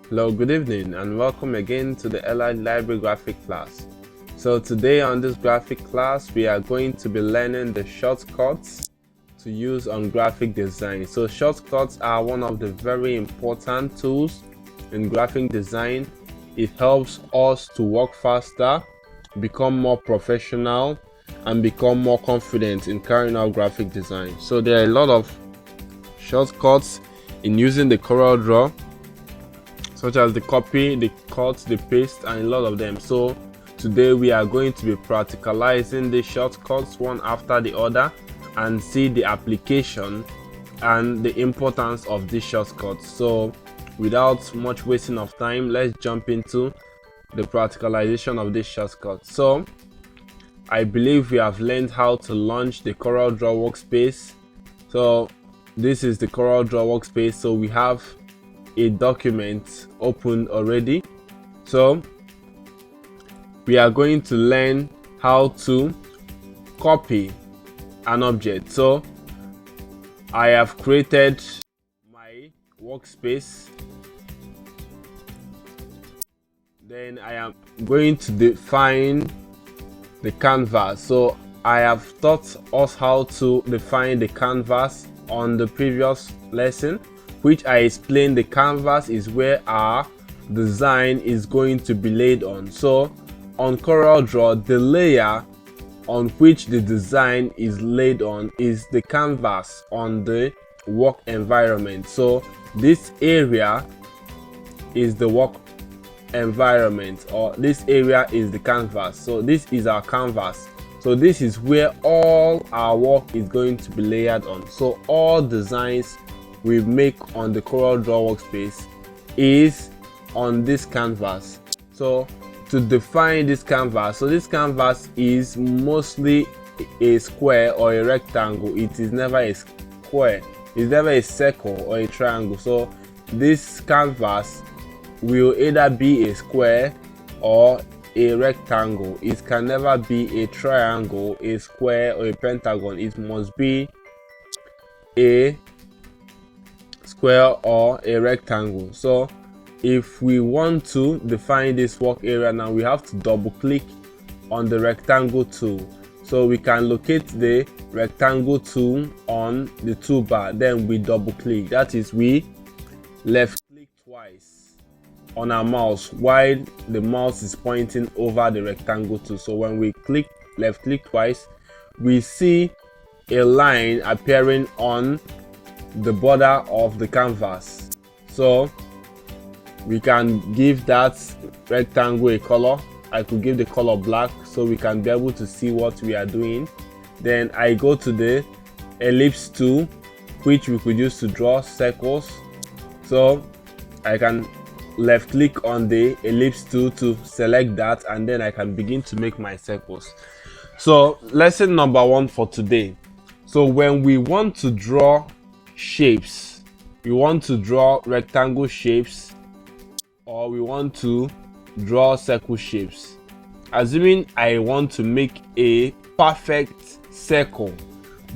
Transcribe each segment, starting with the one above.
Hello, good evening, and welcome again to the Allied Library graphic class. So today on this graphic class, we are going to be learning the shortcuts to use on graphic design. So shortcuts are one of the very important tools in graphic design. It helps us to work faster, become more professional, and become more confident in carrying out graphic design. So there are a lot of shortcuts in using the Corel Draw, such as the copy, the cut, the paste, and a lot of them. So today we are going to be practicalizing the shortcuts one after the other and see the application and the importance of these shortcuts. So without much wasting of time, let's jump into the practicalization of this shortcut. So I believe we have learned how to launch the Corel Draw workspace. So this is the Corel Draw workspace. So we have a document open already. So we are going to learn how to copy an object. So I have created my workspace. Then I am going to define the canvas. So I have taught us how to define the canvas on the previous lesson, which I explained the canvas is where our design is going to be laid on. So on Corel Draw, the layer on which the design is laid on is the canvas on the work environment. So this area is the work environment, or this area is the canvas. So this is our canvas. So this is where all our work is going to be layered on. So all designs we make on the Corel Draw workspace is on this canvas. So to define this canvas, so this canvas is mostly a square or a rectangle. It is never a square, it's never a circle or a triangle. So this canvas will either be a square or a rectangle. It can never be a triangle, a square, or a pentagon. It must be a square or a rectangle. So if we want to define this work area now, we have to double click on the rectangle tool. So we can locate the rectangle tool on the toolbar, then we double click. That is, we left click twice on our mouse while the mouse is pointing over the rectangle tool. So when we click left click twice, we see a line appearing on the border of the canvas. So we can give that rectangle a color. I could give the color black so we can be able to see what we are doing. Then I go to the ellipse tool, which we could use to draw circles. So I can left click on the ellipse tool to select that, and then I can begin to make my circles. So lesson number one for today. So when we want to draw shapes, we want to draw rectangle shapes, or we want to draw circle shapes. Assuming I want to make a perfect circle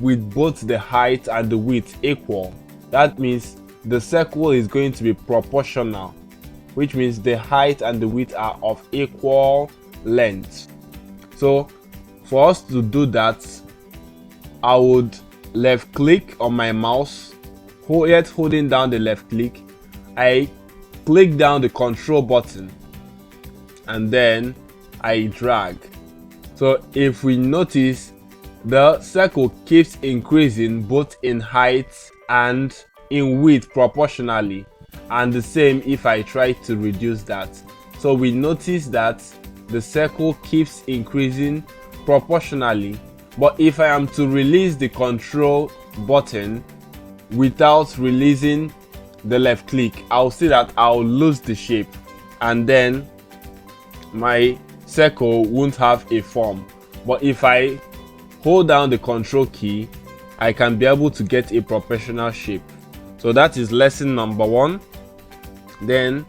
with both the height and the width equal, that means the circle is going to be proportional, which means the height and the width are of equal length. So for us to do that, I would left click on my mouse, holding down the left click. I click down the control button and then I drag. So if we notice, the circle keeps increasing both in height and in width proportionally, and the same if I try to reduce that. So we notice that the circle keeps increasing proportionally, but if I am to release the control button without releasing the left click, I'll see that I'll lose the shape, and then my circle won't have a form. But if I hold down the control key, I can be able to get a proportional shape. So that is lesson number one. Then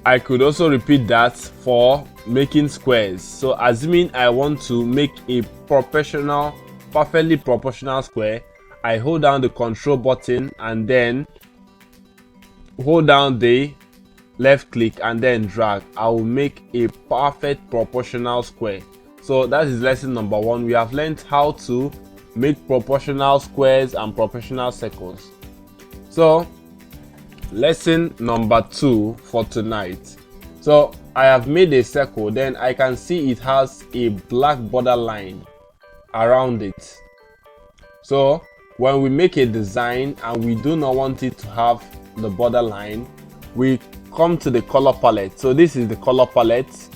I could also repeat that for making squares. So assuming I want to make a perfectly proportional square, I hold down the control button and then hold down the left click and then drag, I will make a perfect proportional square. So that is lesson number 1. We have learned how to make proportional squares and proportional circles. So lesson number 2 for tonight. So I have made a circle, then I can see it has a black border line around it. So when we make a design and we do not want it to have the border line, we come to the color palette. So this is the color palette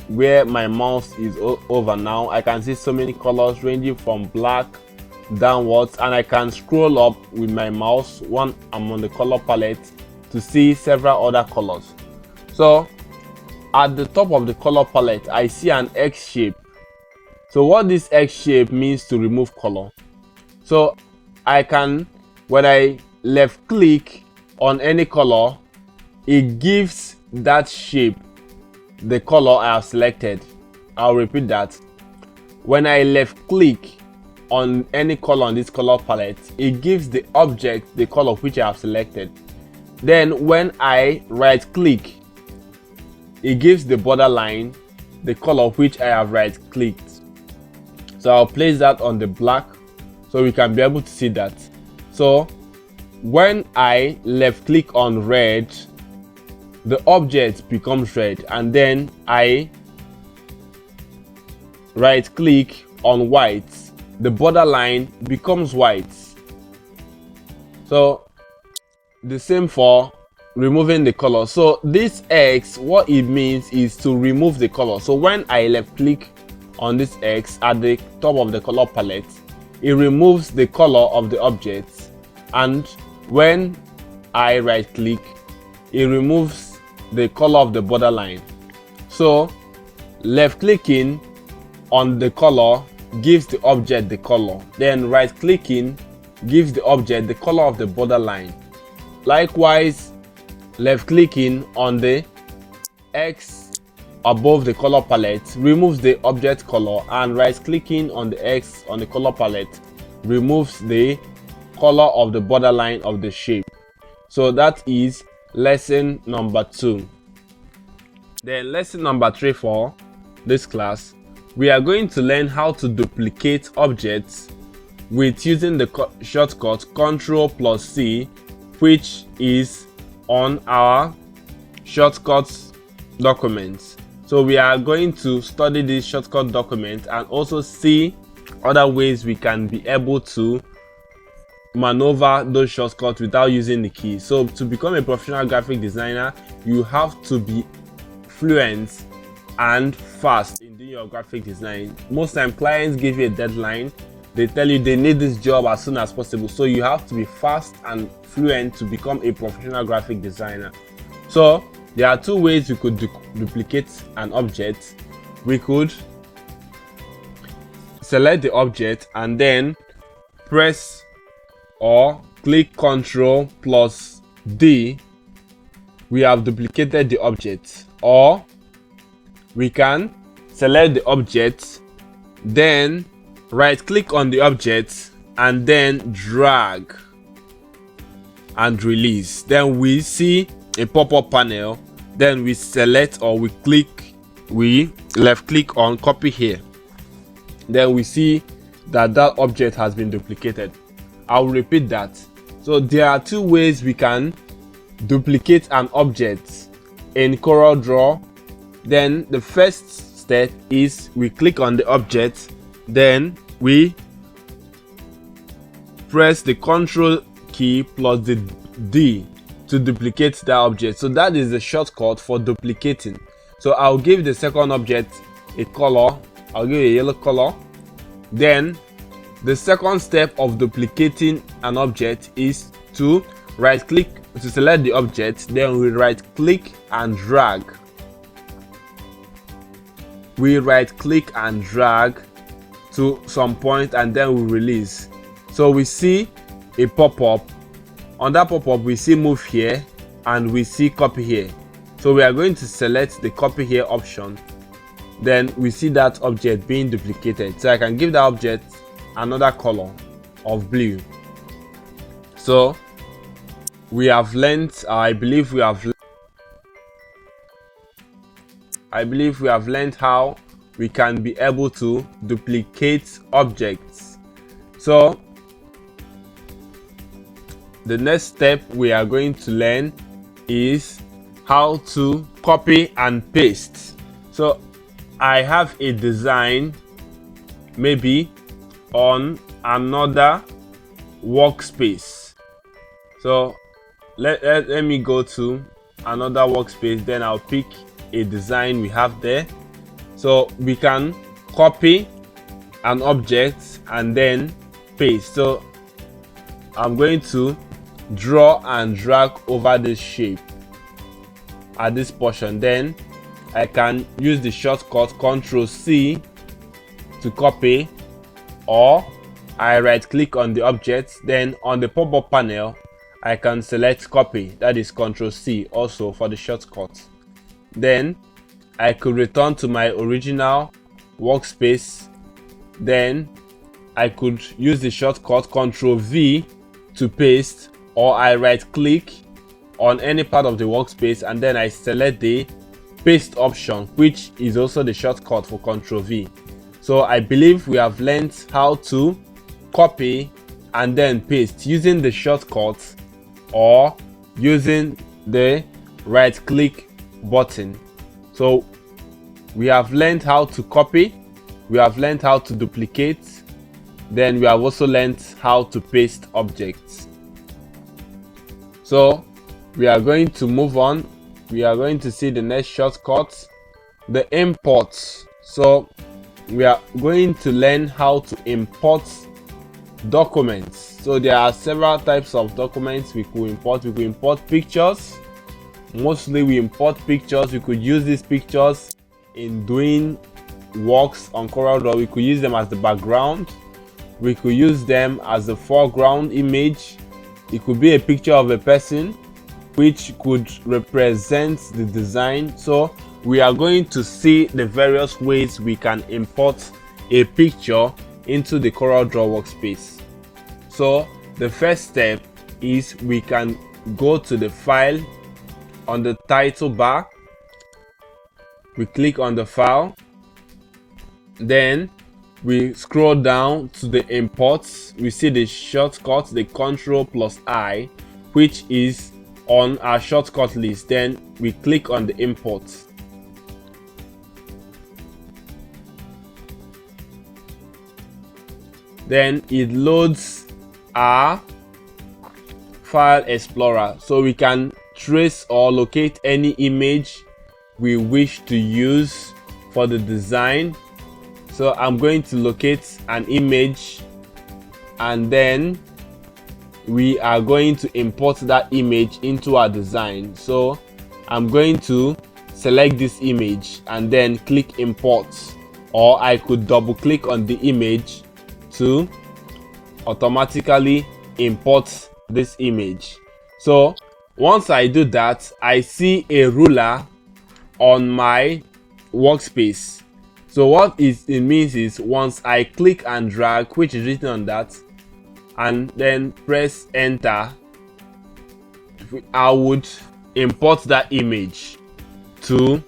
where my mouse is over now. I can see so many colors ranging from black downwards, and I can scroll up with my mouse when I'm on the color palette to see several other colors. So at the top of the color palette, I see an X shape. So what this X shape means to remove color. So I can, when I left click on any color, it gives that shape the color I have selected. I'll repeat that. When I left click on any color on this color palette, it gives the object the color which I have selected. Then when I right click, it gives the border line the color which I have right clicked. So I'll place that on the black so we can be able to see that. So when I left click on red, the object becomes red, and then I right click on white, the border line becomes white. So the same for removing the color. So this X, what it means is to remove the color. So when I left click on this X at the top of the color palette, it removes the color of the object, and when I right click, it removes the color of the border line. So left clicking on the color gives the object the color, then right clicking gives the object the color of the border line. Likewise, left clicking on the X above the color palette removes the object color, and right clicking on the X on the color palette removes the color of the borderline of the shape. So that is lesson number 2. Then lesson number 3 for this class, we are going to learn how to duplicate objects with using the shortcut Ctrl+C, which is on our shortcuts document. So we are going to study this shortcut document and also see other ways we can be able to maneuver those shortcuts without using the key. So to become a professional graphic designer, you have to be fluent and fast in doing your graphic design. Most time clients give you a deadline, they tell you they need this job as soon as possible, so you have to be fast and fluent to become a professional graphic designer. So there are 2 ways you could duplicate an object. We could select the object and then press or click Ctrl+D. We have duplicated the object. Or we can select the object, then right click on the object and then drag and release. Then we see a pop-up panel, then we select or we left click on copy here, then we see that object has been duplicated. I'll repeat that. So there are 2 ways we can duplicate an object in Corel Draw. Then the first step is we click on the object, then we press the Ctrl key plus the D to duplicate that object. So that is the shortcut for duplicating. So I'll give the second object a color. I'll give it a yellow color. Then the second step of duplicating an object is to right click to select the object, then we right click and drag. We right click and drag to some point and then we release. So we see a pop-up. On that pop-up we see move here and we see copy here. So we are going to select the copy here option. Then we see that object being duplicated. So I can give that object another color of blue. So we have learned, I believe we have I believe we have learned how we can be able to duplicate objects. So the next step we are going to learn is how to copy and paste. So I have a design maybe on another workspace. So let me go to another workspace, then I'll pick a design we have there. So we can copy an object and then paste. So I'm going to draw and drag over this shape at this portion. Then I can use the shortcut Ctrl+C to copy, or I right click on the object, then on the pop-up panel I can select copy, that is Ctrl+C also for the shortcut. Then I could return to my original workspace, then I could use the shortcut Ctrl+V to paste, or I right click on any part of the workspace and then I select the paste option, which is also the shortcut for Ctrl+V. So I believe we have learned how to copy and then paste using the shortcut or using the right click button. So we have learned how to copy, we have learned how to duplicate, then we have also learned how to paste objects. So we are going to move on. We are going to see the next shortcut, the import. So we are going to learn how to import documents. So there are several types of documents we could import. We could import pictures. Mostly we import pictures. We could use these pictures in doing works on CorelDRAW. We could use them as the background. We could use them as the foreground image. It could be a picture of a person which could represent the design. So we are going to see the various ways we can import a picture into the CorelDRAW workspace. So the first step is we can go to the file on the title bar. We click on the file, then we scroll down to the imports. We see the shortcut, the Ctrl+I, which is on our shortcut list. Then we click on the import. Then it loads our file explorer, so we can trace or locate any image we wish to use for the design. So I'm going to locate an image and then we are going to import that image into our design. So I'm going to select this image and then click import, or I could double click on the image to automatically import this image. So once I do that, I see a ruler on my workspace. So what it means is once I click and drag, which is written on that, and then press enter, I would import that image to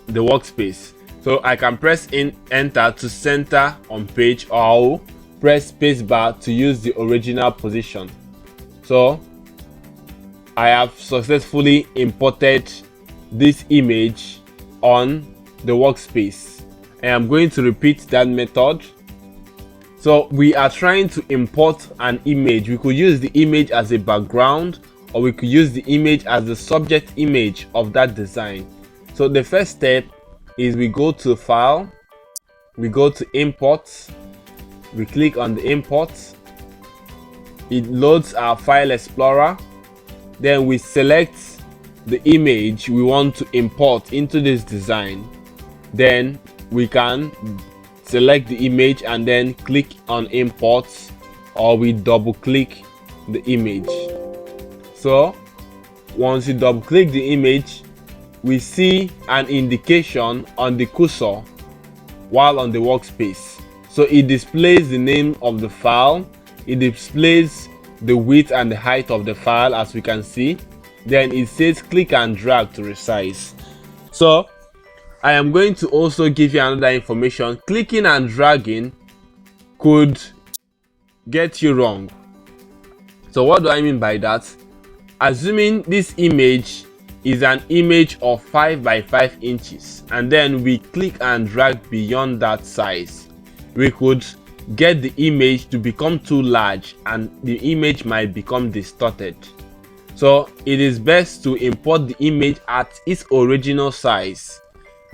the workspace. So I can press enter to center on page, or I'll press spacebar to use the original position. So I have successfully imported this image on the workspace, and I'm going to repeat that method. So we are trying to import an image. We could use the image as a background, or we could use the image as the subject image of that design. So the first step is we go to file, we go to import, we click on the import, it loads our file explorer, then we select the image we want to import into this design. Then we can select the image and then click on import, or we double click the image. So once you double click the image, we see an indication on the cursor while on the workspace. So it displays the name of the file, it displays the width and the height of the file, as we can see. Then it says click and drag to resize. So I am going to also give you another information. Clicking and dragging could get you wrong. So what do I mean by that? Assuming this image is an image of 5 by 5 inches and then we click and drag beyond that size, we could get the image to become too large and the image might become distorted. So it is best to import the image at its original size.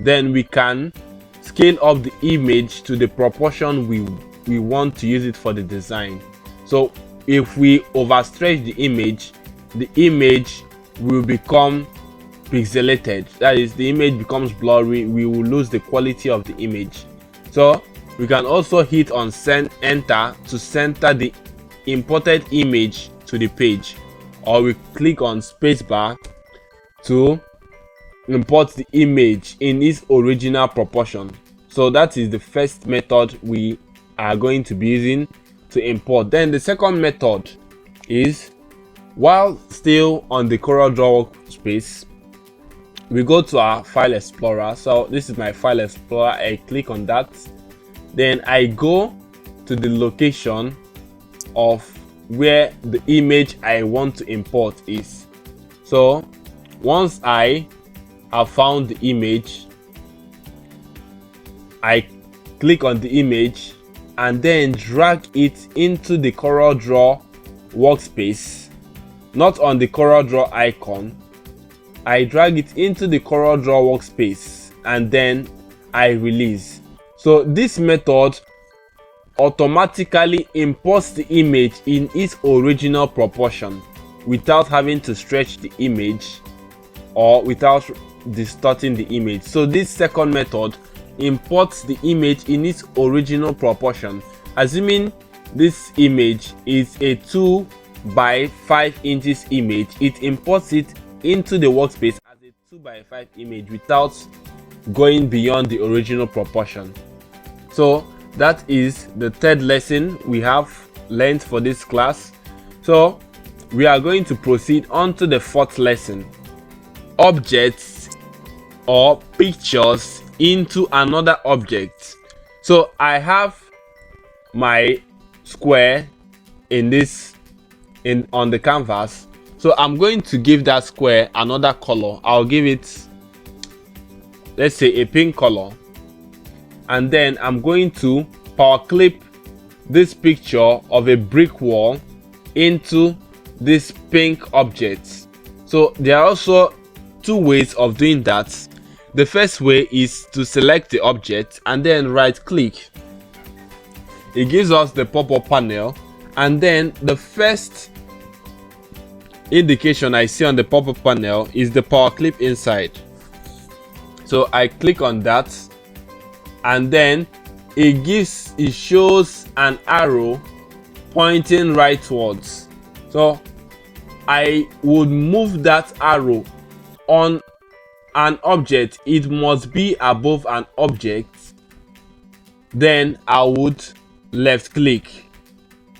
Then we can scale up the image to the proportion we want to use it for the design. So if we overstretch the image will become pixelated. That is, the image becomes blurry. We will lose the quality of the image. So we can also hit on enter to center the imported image to the page, or we click on spacebar to import the image in its original proportion. So that is the first method we are going to be using to import. Then the second method is, while still on the Corel Draw workspace, we go to our file explorer. So this is my file explorer. I click on that, then I go to the location of where the image I want to import is. So once I have found the image, I click on the image and then drag it into the Corel Draw workspace, not on the Corel Draw icon. I drag it into the Corel Draw workspace and then I release. So this method automatically imports the image in its original proportion without having to stretch the image or without distorting the image. So this second method imports the image in its original proportion. Assuming this image is a 2 by 5 inches image, it imports it into the workspace as a 2 by 5 image without going beyond the original proportion. So that is the third lesson we have learned for this class. So we are going to proceed on to the fourth lesson: objects or pictures into another object. So I have my square on the canvas. So I'm going to give that square another color. I'll give it, let's say, a pink color, and then I'm going to power clip this picture of a brick wall into this pink object. So there are also two ways of doing that. The first way is to select the object and then right click. It gives us the pop-up panel, and then the first indication I see on the pop-up panel is the power clip inside. So I click on that, and then it shows an arrow pointing rightwards. So I would move that arrow on an object. It must be above an object. Then I would left click.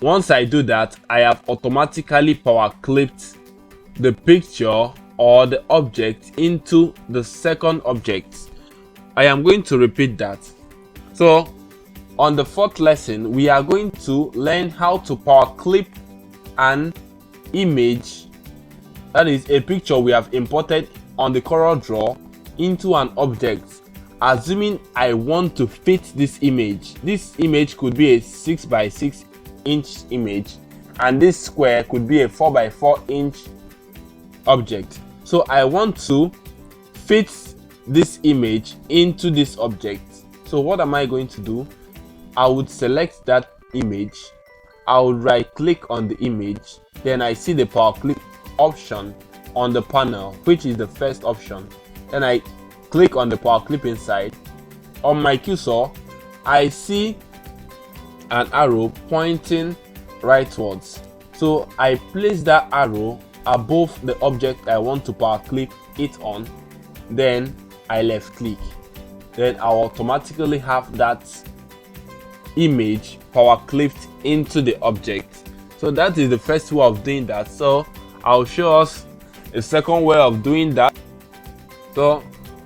Once I do that, I have automatically power clipped the picture or the object into the second object. I am going to repeat that. So on the fourth lesson, we are going to learn how to power clip an image, that is a picture we have imported on the Corel Draw, into an object, assuming I want to fit this image. This image could be a 6 by 6 inch image, and this square could be a 4 by 4 inch object. So I want to fit this image into this object. So what am I going to do? I would select that image, I would right click on the image, then I see the power clip option on the panel, which is the first option. Then I click on the power clip inside. On my cursor, I see an arrow pointing rightwards. So I place that arrow above the object I want to power clip it on, then I left click. Then I'll automatically have that image power clipped into the object. So that is the first way of doing that. So I'll show us a second way of doing that. So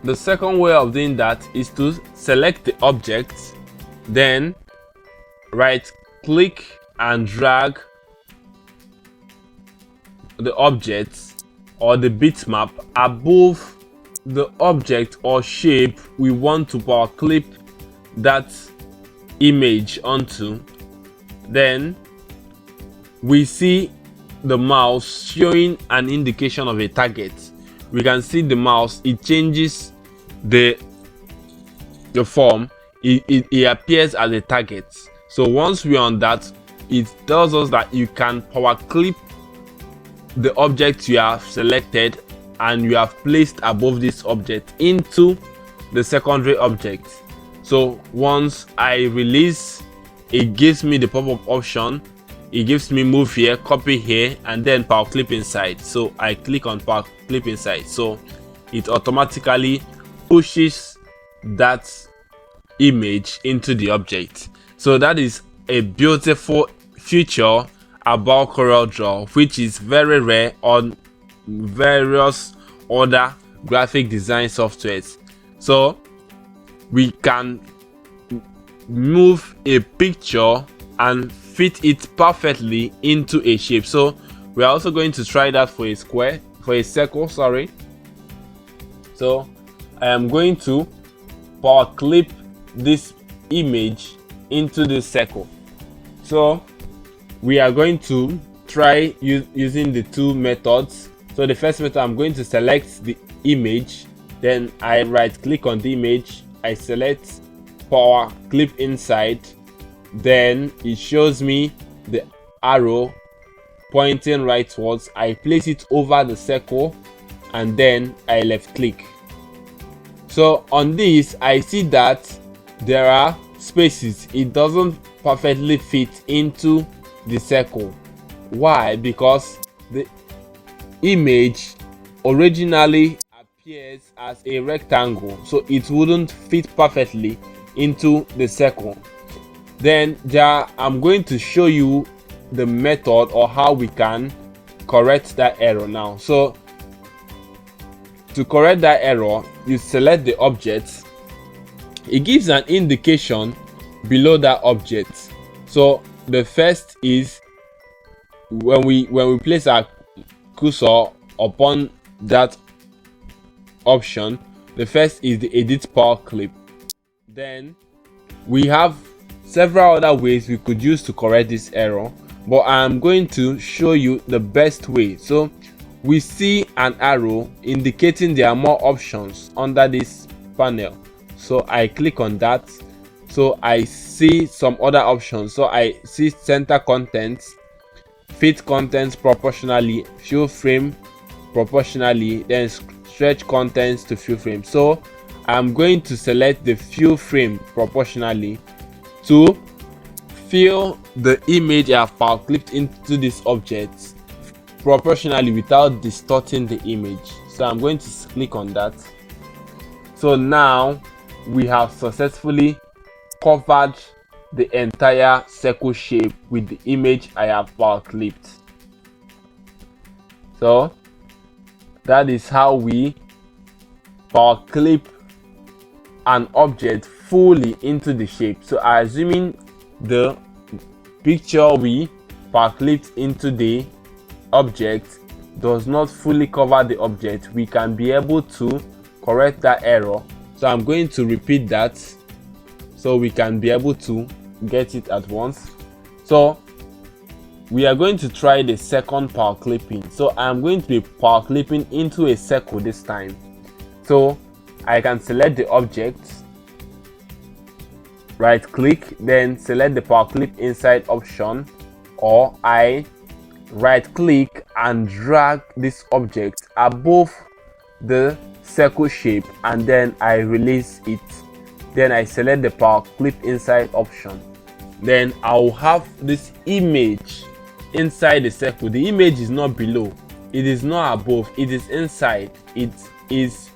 the second way of doing that is to select the object, then right click and drag the object or the bitmap above the object or shape we want to power clip that image onto. Then we see the mouse showing an indication of a target. We can see the mouse, it changes the form, it appears as a target. So once we're on that, it tells us that you can power clip the object you have selected and you have placed above this object into the secondary object. So once I release, it gives me the pop-up option. It gives me move here, copy here, and then power clip inside. So I click on power clip inside, so it automatically pushes that image into the object. So that is a beautiful feature about Corel Draw, which is very rare on various other graphic design softwares. So we can move a picture and fit it perfectly into a shape. So we are also going to try that for a circle, sorry. So I am going to power clip this image into the circle. So we are going to try using the two methods. So the first method, I'm going to select the image, then I right click on the image, I select power clip inside, then it shows me the arrow pointing rightwards. I place it over the circle and then I left click. So on this, I see that there are spaces. It doesn't perfectly fit into the circle. Why? Because the image originally appears as a rectangle, so it wouldn't fit perfectly into the circle. Then I'm going to show you the method or how we can correct that error now. So to correct that error, you select the object. It gives an indication below that object. So the first is when we place our cursor upon that option. The first is the edit power clip. Then we have several other ways we could use to correct this error, but I'm going to show you the best way. So we see an arrow indicating there are more options under this panel. So I click on that. So I see some other options. So I see center contents, fit contents proportionally, fill frame proportionally, then stretch contents to fill frame. So I'm going to select the fill frame proportionally to fill the image I have power clipped into this object proportionally without distorting the image. So I'm going to click on that. So now we have successfully covered the entire circle shape with the image I have power clipped. So that is how we power clip an object fully into the shape. So assuming the picture we power clipped into the object does not fully cover the object, we can be able to correct that error. So I'm going to repeat that so we can be able to get it at once. So we are going to try the second power clipping. So I'm going to be power clipping into a circle this time. So I can select the object, right click, then select the power clip inside option, or I right click and drag this object above the circle shape and then I release it. Then I select the power clip inside option. Then I'll have this image inside the circle. The image is not below, it is not above, it is inside. It is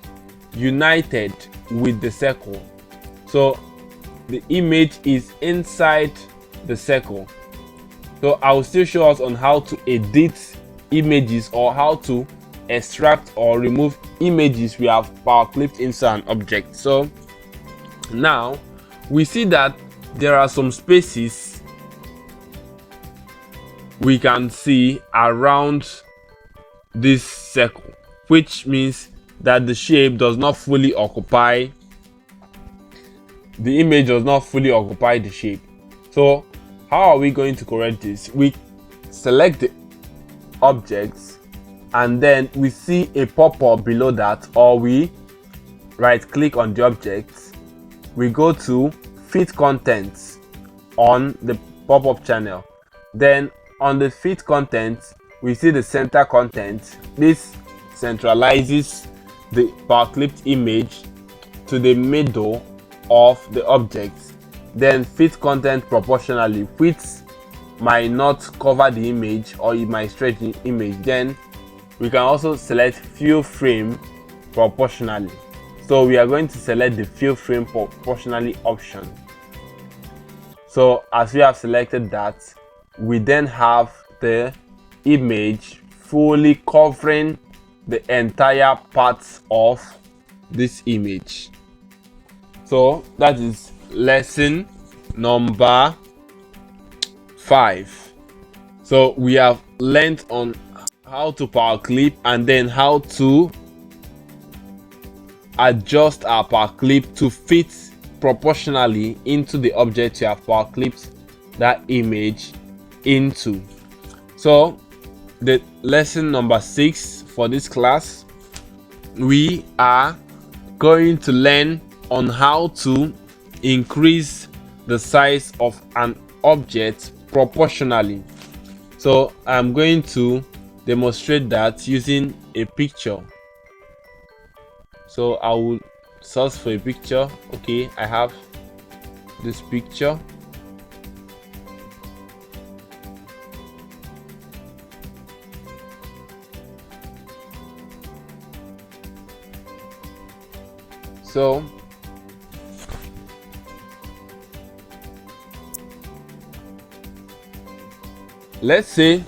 united with the circle. So the image is inside the circle. So I will still show us on how to edit images or how to extract or remove images we have power clipped into an object. So now we see that there are some spaces we can see around this circle, which means that the shape does not fully occupy the image, does not fully occupy the shape. So how are we going to correct this? We select the objects and then we see a pop-up below that, or we right click on the object, we go to fit contents on the pop-up channel, then on the fit content we see the center content. This centralizes the power clipped image to the middle of the object. Then fit content proportionally, which might not cover the image or it might stretch the image. Then we can also select fill frame proportionally. So we are going to select the fill frame proportionally option. So as we have selected that, we then have the image fully covering the entire parts of this image. So that is lesson number 5. So we have learned on how to power clip and then how to adjust our power clip to fit proportionally into the object you have power clipped that image into. So the lesson number 6 for this class, we are going to learn on how to increase the size of an object proportionally. So I'm going to demonstrate that using a picture. So I will search for a picture. Okay, I have this picture. So let's say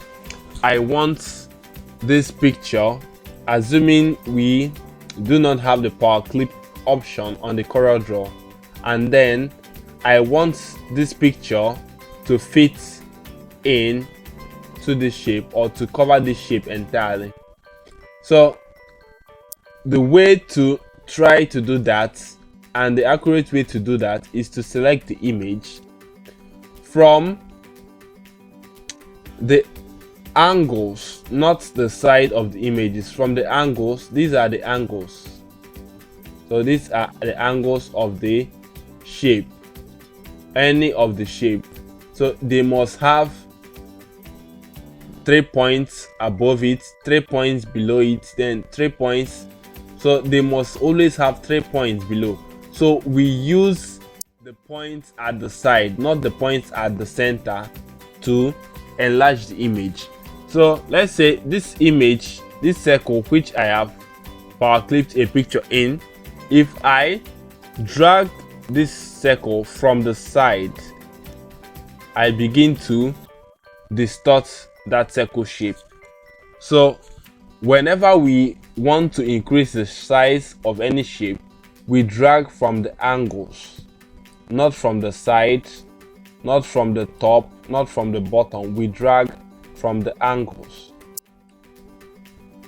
I want this picture, assuming we do not have the power clip option on the Corel Draw, and then I want this picture to fit in to the shape or to cover the shape entirely. So the way to try to do that, and the accurate way to do that, is to select the image from the angles, not the side of the images, from the angles. These are the angles. So these are the angles of the shape, any of the shape. So they must have 3 points above it, 3 points below it, then 3 points. So they must always have 3 points below. So we use the points at the side, not the points at the center, to enlarge the image. So let's say this image, this circle which I have power clipped a picture in, if I drag this circle from the side, I begin to distort that circle shape. So whenever we want to increase the size of any shape, we drag from the angles, not from the side, not from the top, not from the bottom. We drag from the angles.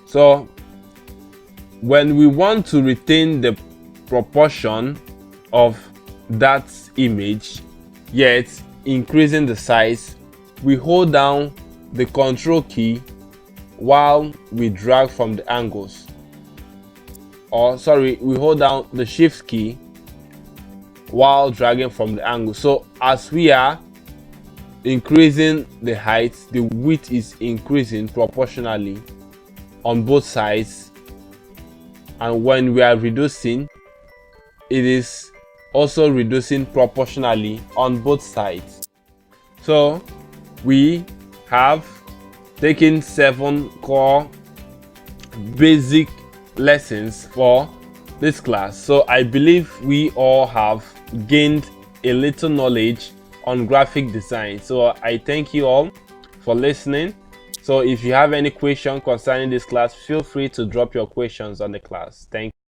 So when we want to retain the proportion of that image yet increasing the size, we hold down the control key while we drag from the angles, or sorry, we hold down the shift key while dragging from the angle. So as we are increasing the height, the width is increasing proportionally on both sides, and when we are reducing, it is also reducing proportionally on both sides. So we have taken 7 core basic lessons for this class. So I believe we all have gained a little knowledge on graphic design. So I thank you all for listening. So if you have any question concerning this class, feel free to drop your questions on the class. Thank you.